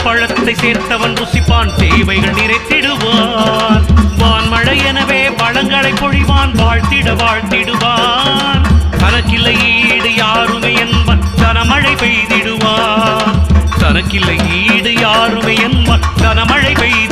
பழத்தை சேர்த்தவன் ருசிப்பான், தேவைகள் நிறைத்திடுவான். வான்மழை எனவே வளங்களை பொழிவான், வாழ்த்திட வாழ்த்திடுவான். தனக்கில்லை ஈடு யாருமே என்பன் கனமழை பெய்திடுவான். தனக்கில்லை ஈடு யாருமே என்பன் கனமழை பெய்து